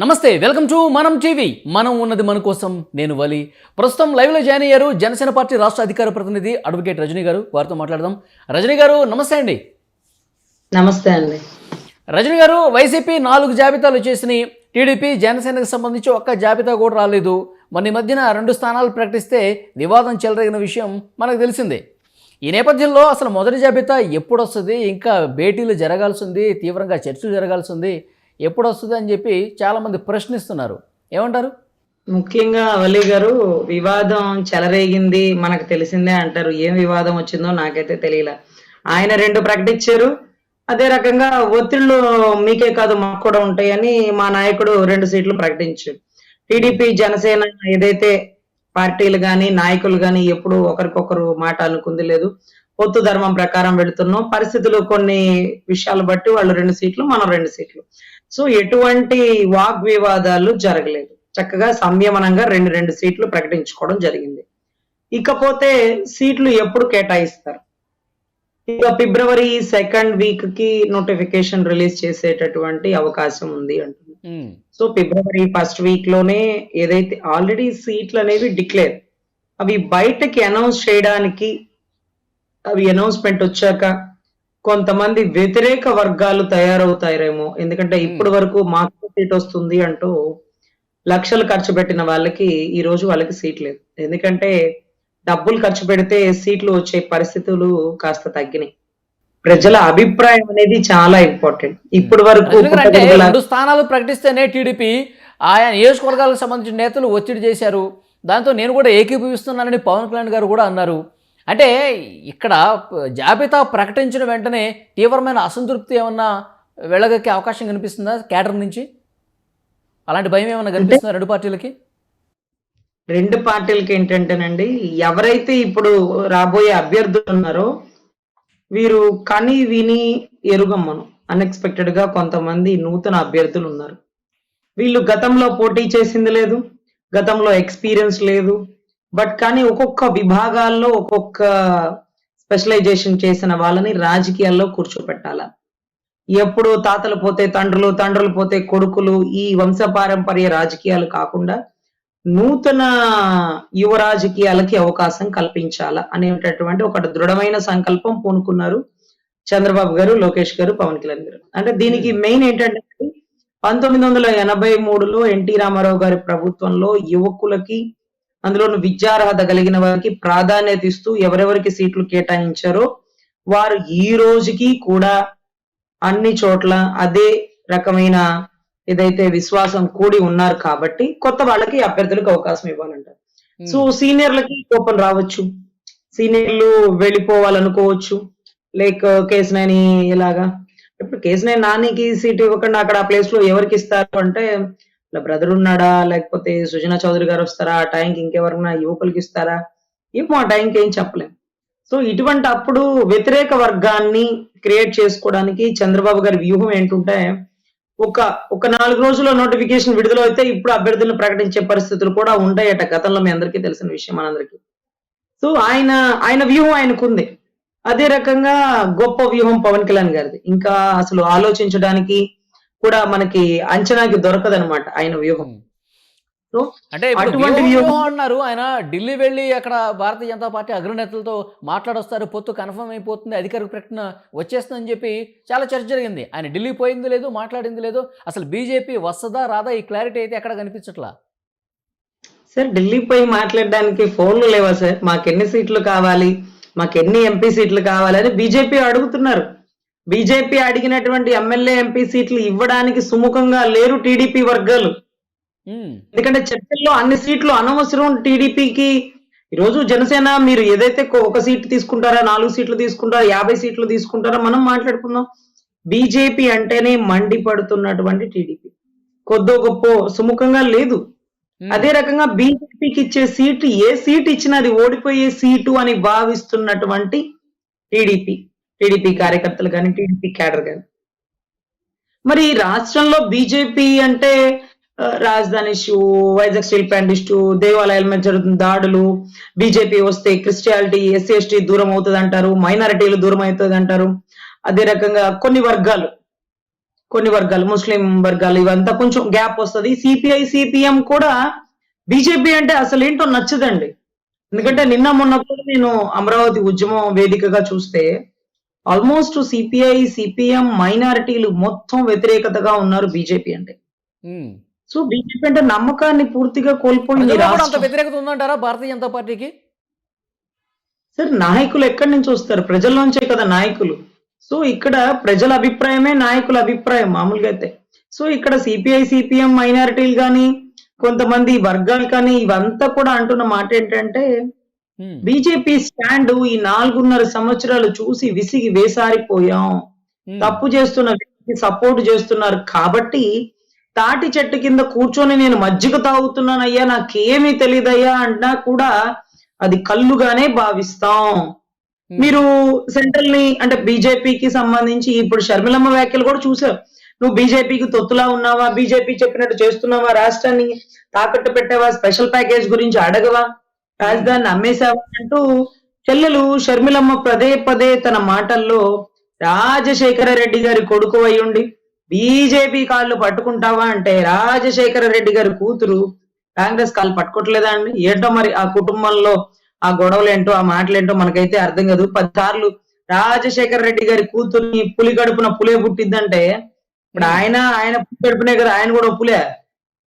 నమస్తే, welcome to మనం TV. మనం ఉన్నది మన కోసం. నేను వలి. ప్రస్తుతం లైవ్లో జాయిన్ అయ్యారు జనసేన పార్టీ రాష్ట్ర అధికార ప్రతినిధి అడ్వకేట్ రజనీ గారు. వారితో మాట్లాడదాం. రజనీ గారు నమస్తే అండి. నమస్తే అండి. రజనీ గారు, వైసీపీ 4 జాబితాలు చేసినాయి. టీడీపీ జనసేనకు సంబంధించి ఒక్క జాబితా కూడా రాలేదు. మొన్న ఈ మధ్యన 2 స్థానాలు ప్రకటిస్తే వివాదం చెలరేగిన విషయం మనకు తెలిసిందే. ఈ నేపథ్యంలో అసలు మొదటి జాబితా ఎప్పుడు వస్తుంది, ఇంకా భేటీలు జరగాల్సి ఉంది, తీవ్రంగా చర్చలు జరగాల్సి ఉంది, ఎప్పుడు వస్తుంది అని చెప్పి చాలామంది ప్రశ్నిస్తున్నారు. ఏమంటారు? ముఖ్యంగా వల్లి గారు, వివాదం చెలరేగింది మనకు తెలిసిందే అంటారు. ఏం వివాదం వచ్చిందో నాకైతే తెలియలే. ఆయన 2 ప్రకటించారు. అదే రకంగా ఒత్తిళ్లు మీకే కాదు మాకు కూడా ఉంటాయని మా నాయకుడు 2 సీట్లు ప్రకటించారు. టీడీపీ జనసేన ఏదైతే పార్టీలు గాని నాయకులు గాని ఎప్పుడు ఒకరికొకరు మాట అనుకుంది లేదు. పొత్తు ధర్మం ప్రకారం వెళుతున్నాం. పరిస్థితులు కొన్ని విషయాలు బట్టి వాళ్ళు 2 సీట్లు, మనం 2 సీట్లు. సో ఎటువంటి వాగ్వివాదాలు జరగలేదు. చక్కగా సంయమనంగా 2 సీట్లు ప్రకటించుకోవడం జరిగింది. ఇకపోతే సీట్లు ఎప్పుడు కేటాయిస్తారు? ఇక ఫిబ్రవరి 2nd వీక్ కి నోటిఫికేషన్ రిలీజ్ చేసేటటువంటి అవకాశం ఉంది అంటుంది. సో ఫిబ్రవరి 1st వీక్ లోనే ఏదైతే ఆల్రెడీ సీట్లు అనేవి డిక్లేర్, అవి బయటకి అనౌన్స్ చేయడానికి, అవి అనౌన్స్మెంట్ వచ్చాక కొంతమంది వ్యతిరేక వర్గాలు తయారవుతారేమో. ఎందుకంటే ఇప్పటి వరకు మాకు సీట్ వస్తుంది అంటూ లక్షలు ఖర్చు పెట్టిన వాళ్ళకి ఈ రోజు వాళ్ళకి సీట్ లేదు. ఎందుకంటే డబ్బులు ఖర్చు పెడితే సీట్లు వచ్చే పరిస్థితులు కాస్త తగ్గినాయి. ప్రజల అభిప్రాయం అనేది చాలా ఇంపార్టెంట్. ఇప్పటి వరకు 2 స్థానాలు ప్రకటిస్తేనే టీడీపీ ఆయా నియోజకవర్గాలకు సంబంధించిన నేతలు ఒత్తిడి చేశారు. దాంతో నేను కూడా ఏకీభవిస్తున్నానని పవన్ కళ్యాణ్ గారు కూడా అన్నారు. అంటే ఇక్కడ జాబితా ప్రకటించిన వెంటనే తీవ్రమైన అసంతృప్తి ఏమన్నా వెళ్ళగక్కే అవకాశం కనిపిస్తుందా కేడర్ నుంచి? అలాంటి భయం ఏమన్నా కనిపిస్తుందా 2 పార్టీలకి? 2 పార్టీలకి ఏంటంటేనండి, ఎవరైతే ఇప్పుడు రాబోయే అభ్యర్థులు ఉన్నారో వీరు కని విని ఎరుగమ్మను అన్ఎక్స్పెక్టెడ్ గా కొంతమంది నూతన అభ్యర్థులు ఉన్నారు. వీళ్ళు గతంలో పోటీ చేసింది లేదు, గతంలో ఎక్స్పీరియన్స్ లేదు. బట్ కానీ ఒక్కొక్క విభాగాల్లో ఒక్కొక్క స్పెషలైజేషన్ చేసిన వాళ్ళని రాజకీయాల్లో కూర్చోపెట్టాల. ఎప్పుడు తాతలు పోతే తండ్రులు, తండ్రులు పోతే కొడుకులు, ఈ వంశపారంపర్య రాజకీయాలు కాకుండా నూతన యువ రాజకీయాలకి అవకాశం కల్పించాల అనేటటువంటి ఒక దృఢమైన సంకల్పం పూనుకున్నారు చంద్రబాబు గారు, లోకేష్ గారు, పవన్ కళ్యాణ్ గారు. అంటే దీనికి మెయిన్ ఏంటంటే 1983లో ఎన్టీ రామారావు గారి ప్రభుత్వంలో యువకులకి, అందులోను విద్యార్హత కలిగిన వారికి ప్రాధాన్యత ఇస్తూ ఎవరెవరికి సీట్లు కేటాయించారో వారు ఈ రోజుకి కూడా అన్ని చోట్ల అదే రకమైన ఏదైతే విశ్వాసం కూడి ఉన్నారు కాబట్టి కొత్త వాళ్ళకి అభ్యర్థులకు అవకాశం ఇవ్వాలంటారు. సో సీనియర్లకి కోపం రావచ్చు, సీనియర్లు వెళ్ళిపోవాలనుకోవచ్చు. లైక్ కేసినేని ఇలాగా. ఇప్పుడు కేసినేని నానికి సీట్ ఇవ్వకుండా అక్కడ ఆ ప్లేస్ లో ఎవరికి ఇస్తారు అంటే, ఇలా బ్రదర్ ఉన్నాడా, లేకపోతే సుజనా చౌదరి గారు వస్తారా, ఆ టైంకి ఇంకెవరైనా యువకులకి ఇస్తారా, ఏమో ఆ టైంకి ఏం చెప్పలేం. సో ఇటువంటి అప్పుడు వ్యతిరేక వర్గాన్ని క్రియేట్ చేసుకోవడానికి చంద్రబాబు గారి వ్యూహం ఏంటంటే, ఒక 4 రోజుల్లో నోటిఫికేషన్ విడుదల అయితే ఇప్పుడు అభ్యర్థులను ప్రకటించే పరిస్థితులు కూడా ఉంటాయట. గతంలో మీ అందరికీ తెలిసిన విషయం మనందరికీ. సో ఆయన వ్యూహం ఆయనకుంది. అదే రకంగా గొప్ప వ్యూహం పవన్ కళ్యాణ్ గారిది. ఇంకా అసలు ఆలోచించడానికి కూడా మనకి అంచనాకి దొరకదనమాట ఆయన వ్యూహం. సో అంటే అటువంటి వ్యూహం అన్నారు. ఆయన ఢిల్లీ వెళ్ళి అక్కడ భారతీయ జనతా పార్టీ అగ్రనేతలతో మాట్లాడొస్తారు, పొత్తు కన్ఫర్మ్ అయిపోతుంది, అధికారిక ప్రకటన వచ్చేస్తుందని చెప్పి చాలా చర్చ జరిగింది. ఆయన ఢిల్లీ పోయింది లేదు, మాట్లాడింది లేదు. అసలు బీజేపీ వస్తుందా రాదా ఈ క్లారిటీ అయితే ఎక్కడ కనిపించట్లా. సార్, ఢిల్లీ పోయి మాట్లాడడానికి ఫోన్లు లేవా సార్? మాకెన్ని సీట్లు కావాలి, మాకెన్ని ఎంపీ సీట్లు కావాలని బీజేపీ అడుగుతున్నారు. బీజేపీ అడిగినటువంటి ఎమ్మెల్యే ఎంపీ సీట్లు ఇవ్వడానికి సుముఖంగా లేరు టీడీపీ వర్గాలు. ఎందుకంటే చర్చల్లో అన్ని సీట్లు అనవసరం టీడీపీకి. ఈరోజు జనసేన మీరు ఏదైతే ఒక సీట్ తీసుకుంటారా, 4 సీట్లు తీసుకుంటారా, 50 సీట్లు తీసుకుంటారా మనం మాట్లాడుకుందాం. బీజేపీ అంటేనే మండిపడుతున్నటువంటి టీడీపీ కొద్దో గొప్ప సుముఖంగా లేదు. అదే రకంగా బీజేపీకి ఇచ్చే సీటు, ఏ సీట్ ఇచ్చినా అది ఓడిపోయే సీటు అని భావిస్తున్నటువంటి టీడీపీ కార్యకర్తలు కానీ, టీడీపీ క్యాడర్ కానీ. మరి రాష్ట్రంలో బీజేపీ అంటే రాజధాని issue, Vizag steel plant issue, దేవాలయాల మీద జరుగుతున్న దాడులు, బీజేపీ వస్తే క్రిస్టియాలిటీ, ఎస్సీ ఎస్టీ దూరం అవుతుంది అంటారు, మైనారిటీలు దూరం అవుతుంది అంటారు. అదే రకంగా కొన్ని కొన్ని వర్గాలు, ముస్లిం వర్గాలు ఇవంతా కొంచెం గ్యాప్ వస్తది. సిపిఐ, సిపిఎం కూడా బీజేపీ అంటే అసలేంటో నచ్చదండి. ఎందుకంటే నిన్న మొన్న కూడా నేను అమరావతి ఉద్యమం వేదికగా చూస్తే ఆల్మోస్ట్ సిపిఐ, సిపిఎం మైనారిటీలు మొత్తం వ్యతిరేకతగా ఉన్నారు బీజేపీ అంటే. ఉమ్. సో బీజేపీ అంటే నమ్మకాన్ని పూర్తిగా కోల్పోయింది ప్రజల్లో కూడా అంత రాష్ట్రం. వ్యతిరేకత ఉందంటారా భారతీయ జనతా పార్టీకి? సార్ నాయకులు ఎక్కడి నుంచి వస్తారు? ప్రజల్లోంచే కదా నాయకులు. సో ఇక్కడ ప్రజల అభిప్రాయమే నాయకుల అభిప్రాయం మామూలుగా అయితే. సో ఇక్కడ సిపిఐ, సిపిఎం మైనారిటీలు కానీ కొంతమంది వర్గాలు కానీ ఇవంతా కూడా అంటున్న మాట ఏంటంటే ఉమ్. బీజేపీ స్టాండ్ ఈ 4.5 సంవత్సరాలు చూసి విసిగి వేసారిపోయాం. ఉమ్. తప్పు చేస్తున్న వ్యక్తికి సపోర్ట్ చేస్తున్నారు కాబట్టి తాటి చెట్టు కింద కూర్చొని నేను మజ్జిగ తాగుతున్నానయ్యా నాకేమీ తెలియదయ్యా అన్నా కూడా అది కల్లుగానే భావిస్తాం. మీరు సెంట్రల్ ని అంటే బీజేపీకి సంబంధించి ఇప్పుడు షర్మిలమ్మ వ్యాఖ్యలు కూడా చూసారు. నువ్వు బీజేపీకి తొత్తులా ఉన్నావా? బీజేపీ చెప్పినట్టు చేస్తున్నావా? రాష్ట్రాన్ని తాకట్టు పెట్టావా? స్పెషల్ ప్యాకేజ్ గురించి అడగవా? రాజధానిని అమ్మేశావా? అంటూ చెల్లెలు షర్మిలమ్మ పదే పదే తన మాటల్లో రాజశేఖర రెడ్డి గారి కొడుకు అయ్యుండి బీజేపీ కాళ్ళు పట్టుకుంటావా అంటే రాజశేఖర రెడ్డి గారి కూతురు కాంగ్రెస్ కాళ్ళు పట్టుకోవట్లేదా అండి? ఏంటో మరి ఆ కుటుంబంలో ఆ గొడవలేంటో ఆ మాటలేంటో మనకైతే అర్థం కాదు. 10 సార్లు రాజశేఖర రెడ్డి గారి కూతుర్ని పులి కడుపున పులే పుట్టిద్దంటే ఇప్పుడు ఆయన పులి కడుపునే కదా, ఆయన కూడా పులే.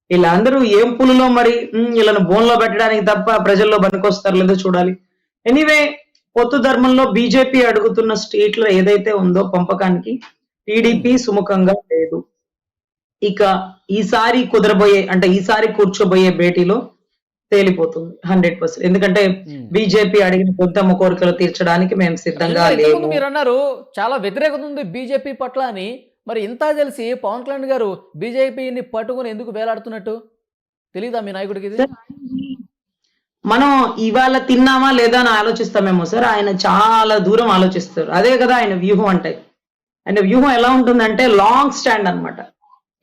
వీళ్ళందరూ ఏం పులులో మరి వీళ్ళని బోన్లో పెట్టడానికి తప్ప ప్రజల్లో పనికొస్తారు లేదో చూడాలి. ఎనీవే పొత్తు ధర్మంలో బీజేపీ అడుగుతున్న స్టేట్లో ఏదైతే ఉందో పంపకానికి టీడీపీ సుముఖంగా లేదు. ఇక ఈసారి కుదరబోయే అంటే ఈసారి కూర్చోబోయే భేటీలో తేలిపోతుంది 100%. ఎందుకంటే ఉమ్. బీజేపీ అడిగిన కొంతమ్మ కోరికలు తీర్చడానికి మేము సిద్ధంగా రజనీ గారు, ఇంతకుముందు లేము. మీరు అన్నారు చాలా వ్యతిరేకత ఉంది బీజేపీ పట్ల అని. మరి ఇంత తెలిసి పవన్ కళ్యాణ్ గారు బీజేపీని పట్టుకుని ఎందుకు వేలాడుతున్నట్టు తెలీదా మీ నాయకుడికి ఇది? సార్, మనం ఇవాళ తిన్నామా లేదా అని ఆలోచిస్తామేమో సార్, ఆయన చాలా దూరం ఆలోచిస్తారు. అదే కదా ఆయన వ్యూహం అంటే. ఆయన వ్యూహం ఎలా ఉంటుందంటే లాంగ్ స్టాండ్ అన్నమాట.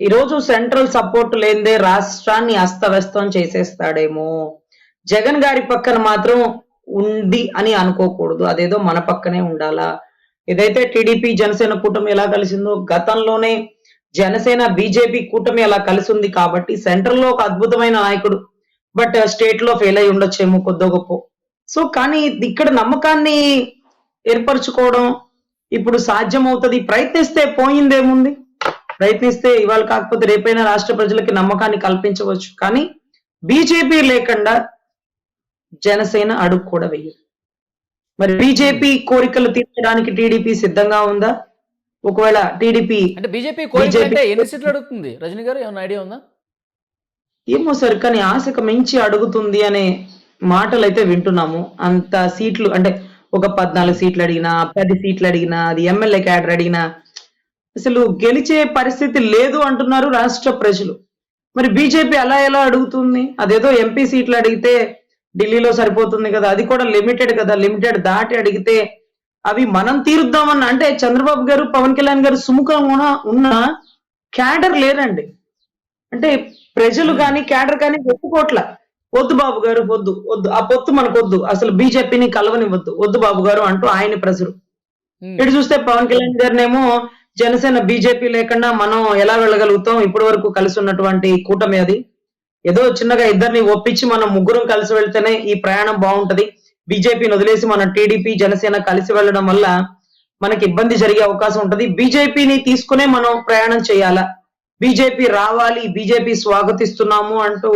ఈ రోజు సెంట్రల్ సపోర్ట్ లేనిదే రాష్ట్రాన్ని అస్తవ్యస్తం చేసేస్తాడేమో. జగన్ గారి పక్కన మాత్రం ఉంది అని అనుకోకూడదు, అదేదో మన పక్కనే ఉండాలా. ఏదైతే టీడీపీ జనసేన కూటమి ఎలా కలిసిందో గతంలోనే జనసేన బీజేపీ కూటమి అలా కలిసి ఉంది కాబట్టి సెంట్రల్ లో ఒక అద్భుతమైన నాయకుడు, బట్ స్టేట్ లో ఫెయిల్ అయి ఉండొచ్చేమో కొద్దో గొప్ప. సో కానీ ఇక్కడ నమ్మకాన్ని ఏర్పరచుకోవడం ఇప్పుడు సాధ్యమవుతుంది. ప్రయత్నిస్తే పోయిందేముంది? ప్రయత్నిస్తే ఇవాళ కాకపోతే రేపైనా రాష్ట్ర ప్రజలకి నమ్మకాన్ని కల్పించవచ్చు. కానీ బీజేపీ లేకుండా జనసేన అడుగు కూడా వెయ్యదు. మరి బీజేపీ కోరికలు తీర్చడానికి టీడీపీ సిద్ధంగా ఉందా? ఒకవేళ టీడీపీ అంటే బీజేపీ కోరిక అంటే ఎన్ని సీట్లు అడుగుతుంది రజనీ గారు, ఏమైనా ఐడియా ఉందా? ఏమో సార్, కానీ ఆశకు మించి అడుగుతుంది అనే మాటలు అయితే వింటున్నాము. అంత సీట్లు అంటే ఒక 14 సీట్లు అడిగినా 10 సీట్లు అడిగినా అది ఎమ్మెల్యే క్యాడర్ అడిగినా అసలు గెలిచే పరిస్థితి లేదు అంటున్నారు రాష్ట్ర ప్రజలు. మరి బీజేపీ అలా ఎలా అడుగుతుంది? అదేదో ఎంపీ సీట్లు అడిగితే ఢిల్లీలో సరిపోతుంది కదా, అది కూడా లిమిటెడ్ కదా, లిమిటెడ్ దాటి అడిగితే అవి మనం తీరుద్దామన్న అంటే చంద్రబాబు గారు పవన్ కళ్యాణ్ గారు సుముఖంగా ఉన్న క్యాడర్ లేరండి. అంటే ప్రజలు కానీ క్యాడర్ కానీ ఒప్పుకోట్ల. వద్దు బాబు గారు, వద్దు వద్దు, ఆ పొత్తు మనకొద్దు, అసలు బీజేపీని కలవనివ్వద్దు, వద్దు బాబు గారు అంటూ ఆయన ప్రజలు. ఇటు చూస్తే పవన్ కళ్యాణ్ గారినేమో జనసేన బీజేపీ లేకుండా మనం ఎలా వెళ్ళగలుగుతాం? ఇప్పటి వరకు కలిసి ఉన్నటువంటి కూటమి అది. ఏదో చిన్నగా ఇద్దరిని ఒప్పించి మనం ముగ్గురం కలిసి వెళ్తేనే ఈ ప్రయాణం బాగుంటది. బీజేపీని వదిలేసి మనం టీడీపీ జనసేన కలిసి వెళ్ళడం వల్ల మనకి ఇబ్బంది జరిగే అవకాశం ఉంటది. బీజేపీని తీసుకునే మనం ప్రయాణం చేయాలా, బీజేపీ రావాలి, బీజేపీ స్వాగతిస్తున్నాము అంటూ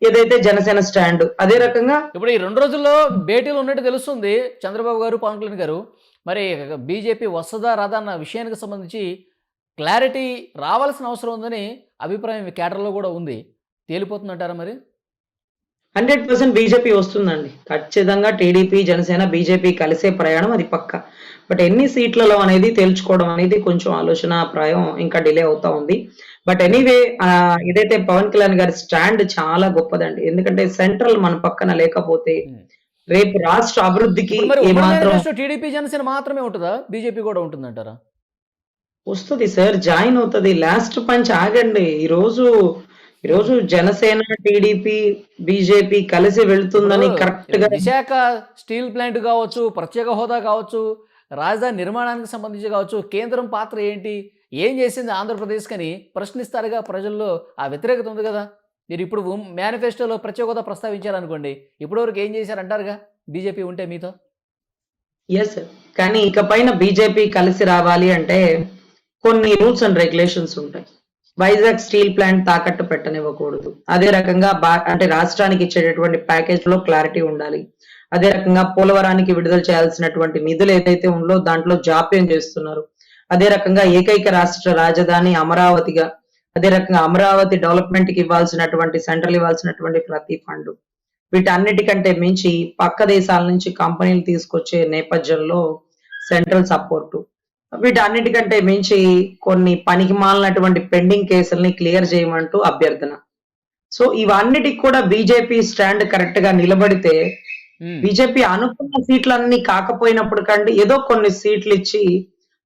ఏదైతే జనసేన స్టాండ్. అదే రకంగా ఇప్పుడు ఈ 2 రోజుల్లో భేటీలు ఉన్నట్టు తెలుస్తుంది చంద్రబాబు గారు పవన్ కళ్యాణ్ గారు. మరి బీజేపీ వస్తుందా రాదా అన్న విషయానికి సంబంధించి క్లారిటీ రావాల్సిన అవసరం ఉందని అభిప్రాయం మీ కేడర్లో కూడా ఉంది. తేలిపోతుందంటారా మరి? 100% బీజేపీ వస్తుందండి. ఖచ్చితంగా టీడీపీ జనసేన బీజేపీ కలిసే ప్రయాణం అది పక్క. బట్ ఎన్ని సీట్లలో అనేది తేల్చుకోవడం అనేది కొంచెం ఆలోచనాప్రాయం, ఇంకా డిలే అవుతా ఉంది. బట్ ఎనీవే ఏదైతే పవన్ కళ్యాణ్ గారి స్టాండ్ చాలా గొప్పదండి. ఎందుకంటే సెంట్రల్ మన పక్కన లేకపోతే రేపు రాష్ట్ర అభివృద్ధికి ఇప్పుడు మరి ఉమ్మడి ఏమాత్రం మేనిఫెస్టో టీడీపీ జనసేన మాత్రమే ఉంటుందా, బీజేపీ కూడా ఉంటుందంటారా? వస్తుంది సార్, జాయిన్ అవుతుంది. లాస్ట్ పంచ్ ఆగండి. ఈరోజు జనసేన టీడీపీ బీజేపీ కలిసి వెళ్తుందని కరెక్ట్ గా విశాఖ స్టీల్ ప్లాంట్ కావచ్చు, ప్రత్యేక హోదా కావచ్చు, రాజధాని నిర్మాణానికి సంబంధించి కావచ్చు, కేంద్రం పాత్ర ఏంటి, ఏం చేసింది ఆంధ్రప్రదేశ్ కని ప్రశ్నిస్తారుగా ప్రజల్లో. ఆ వ్యతిరేకత ఉంది కదా. మీరు ఇప్పుడు మేనిఫెస్టోలో ప్రత్యేక హోదా ప్రస్తావించారనుకోండి, ఇప్పటివరకు ఏం చేశారంటారుగా బీజేపీ ఉంటే మీతో. యెస్. కానీ ఇకపైన బీజేపీ కలిసి రావాలి అంటే కొన్ని రూల్స్ అండ్ రెగ్యులేషన్స్ ఉంటాయి. వైజాగ్ స్టీల్ ప్లాంట్ తాకట్టు పెట్టనివ్వకూడదు. అదే రకంగా అంటే రాష్ట్రానికి ఇచ్చేటటువంటి ప్యాకేజ్‌లో క్లారిటీ ఉండాలి. అదే రకంగా పోలవరానికి విడుదల చేయాల్సినటువంటి నిధులు ఏదైతే ఉందో దాంట్లో జాప్యం చేస్తున్నారు. అదే రకంగా ఏకైక రాష్ట్ర రాజధాని అమరావతిగా, అదే రకంగా అమరావతి డెవలప్‌మెంట్‌కి సెంట్రల్ ఇవ్వాల్సినటువంటి ప్రతి ఫండు. వీటన్నిటికంటే మించి పక్క దేశాల నుంచి కంపెనీలు తీసుకొచ్చే నేపథ్యంలో సెంట్రల్ సపోర్టు. వీటన్నిటికంటే మించి కొన్ని పనికిమాలినటువంటి పెండింగ్ కేసుల్ని క్లియర్ చేయమంటూ అభ్యర్థన. సో ఇవన్నిటికి కూడా బీజేపీ స్టాండ్ కరెక్ట్ గా నిలబడితే హ్మ్. బీజేపీ అనుకున్న సీట్లన్నీ కాకపోయినప్పుడు కంటే ఏదో కొన్ని సీట్లు ఇచ్చి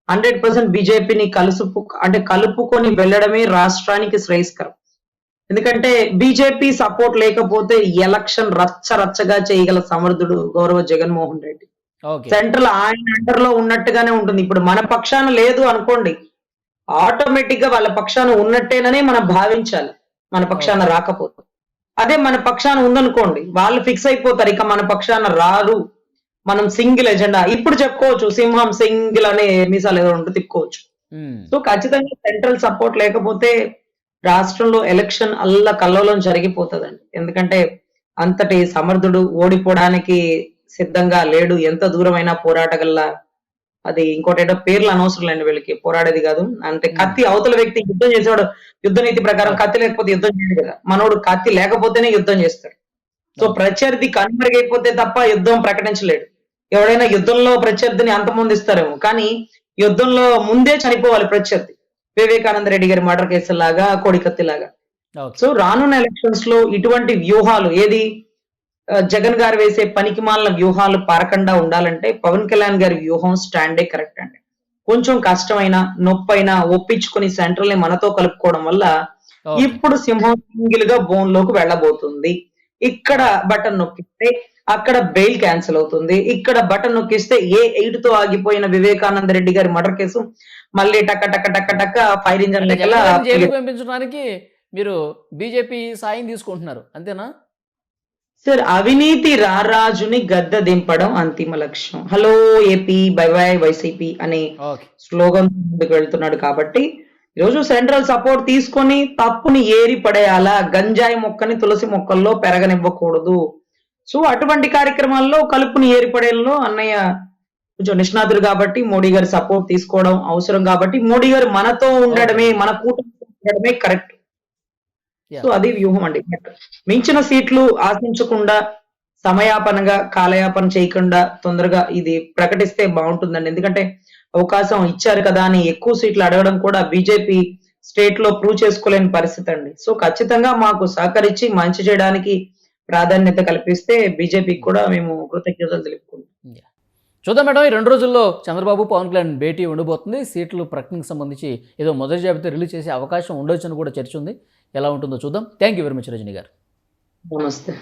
100% బీజేపీని కలుపుకొని వెళ్ళడమే రాష్ట్రానికి శ్రేయస్కరం. ఎందుకంటే బీజేపీ సపోర్ట్ లేకపోతే ఎలక్షన్ రచ్చరచ్చగా చేయగల సమర్థుడు గౌరవ జగన్మోహన్ రెడ్డి. ఓకే. సెంట్రల్ ఆయన అండర్ లో ఉన్నట్టుగానే ఉంటుంది. ఇప్పుడు మన పక్షాన లేదు అనుకోండి, ఆటోమేటిక్ గా వాళ్ళ పక్షాన ఉన్నట్టేననే మనం భావించాలి. మన పక్షాన ఓకే. రాకపోతే. అదే మన పక్షాన ఉందనుకోండి, వాళ్ళు ఫిక్స్ అయిపోతారు. ఇక మన పక్షాన రారు. మనం సింగిల్ ఎజెండా ఇప్పుడు చెప్పుకోవచ్చు. సింహం సింగిల్ అనే మీసాలు ఏదో ఉంటే తిప్పుకోవచ్చు. హ్మ్. సో ఖచ్చితంగా సెంట్రల్ సపోర్ట్ లేకపోతే రాష్ట్రంలో ఎలక్షన్ కల్లోలం జరిగిపోతదండి. ఎందుకంటే అంతటి సమర్థుడు ఓడిపోవడానికి సిద్ధంగా లేడు. ఎంత దూరమైనా పోరాటగల్లా అది ఇంకోటేటో పేర్లు అనవసరం లేండి వీళ్ళకి. పోరాడేది కాదు. అంటే హ్మ్. కత్తి అవతల వ్యక్తి యుద్ధం చేసేవాడు యుద్ధ నీతి ప్రకారం ఓకే. కత్తి లేకపోతే యుద్ధం చేయడు కదా. మనోడు కత్తి లేకపోతేనే యుద్ధం చేస్తాడు. So okay. ప్రత్యర్థి కనుమరుగైపోతే తప్ప యుద్ధం ప్రకటించలేడు. ఎవడైనా యుద్ధంలో ప్రత్యర్థిని అంతమొందిస్తారేమో. కానీ యుద్ధంలో ముందే చనిపోవాలి ప్రత్యర్థి. వివేకానంద రెడ్డి గారి మర్డర్ కేసులాగా, కోడికత్తిలాగా. ఓకే. సో రానున్న ఎలక్షన్స్ లో ఇటువంటి వ్యూహాలు జగన్ గారు వేసే పనికిమాలిన వ్యూహాలు పారకుండా ఉండాలంటే పవన్ కళ్యాణ్ గారి వ్యూహం స్టాండే కరెక్ట్ అండి. కొంచెం కష్టమైన, నొప్పైనా ఒప్పించుకొని సెంట్రల్ ని మనతో కలుపుకోవడం వల్ల ఓకే. ఇప్పుడు సింహం సింగిల్ గా బోన్ లోకి వెళ్ళబోతుంది. ఇక్కడ ఓకే. బటన్ నొక్కిస్తే అక్కడ బెయిల్ క్యాన్సిల్ అవుతుంది. ఇక్కడ బటన్ నొక్కిస్తే ఏ 8 తో ఆగిపోయిన వివేకానంద రెడ్డి గారి మర్డర్ కేసు మళ్ళీ టక టక టక టక ఫైర్ ఇంజన్ అంటే లెక్కల జగన్ గారిని జైలుకి పంపించడానికి మీరు బీజేపీ సాయం తీసుకుంటున్నారు. అంతేనా? సార్ అవినీతి రారాజుని గద్దె దింపడం అంతిమ లక్ష్యం. Hello AP by by YCP అనే ఓకే. స్లోగన్ ముందుకు వెళ్తున్నాడు కాబట్టి ఈరోజు సెంట్రల్ సపోర్ట్ తీసుకొని తప్పుని ఏరి పడేయాలా, గంజాయి మొక్కని తులసి మొక్కల్లో పెరగనివ్వకూడదు. సో అటువంటి కార్యక్రమాల్లో కలుపుని ఏరిపడేలో అన్నయ్య కొంచెం నిష్ణాతుడు కాబట్టి మోడీ గారి సపోర్ట్ తీసుకోవడం అవసరం కాబట్టి మోడీ గారు మనతో ఉండడమే, ఓకే. మన కూటమితో ఉండడమే కరెక్ట్. So yeah! అది వ్యూహం అండి. బట్ మించిన సీట్లు ఆశించకుండా సమయాపనగా, కాలయాపన చేయకుండా తొందరగా ఇది ప్రకటిస్తే బావుంటుందండి. ఎందుకంటే అవకాశం ఇచ్చారు కదా అని ఎక్కువ సీట్లు అడగడం కూడా బీజేపీ స్టేట్‌లో ప్రూవ్ చేసుకోలేని పరిస్థితండి. సో ఖచ్చితంగా మాకు సహకరించి మంచి చేయడానికి ప్రాధాన్యత కల్పిస్తే బీజేపీకి కూడా మేము కృతజ్ఞతలు తెలుపుకుంటాం. యాహ్! చూద్దాం మేడం. ఈ 2 రోజుల్లో చంద్రబాబు, పవన్ కళ్యాణ్ భేటీ ఉండబోతుంది. సీట్ల ప్రకటనకు సంబంధించి ఏదో మొదటి జాబితా రిలీజ్ చేసే అవకాశం ఉండొచ్చని కూడా చర్చ ఉంది. ఎలా ఉంటుందో చూద్దాం. Thank you very much Rajani గారు. నమస్తే.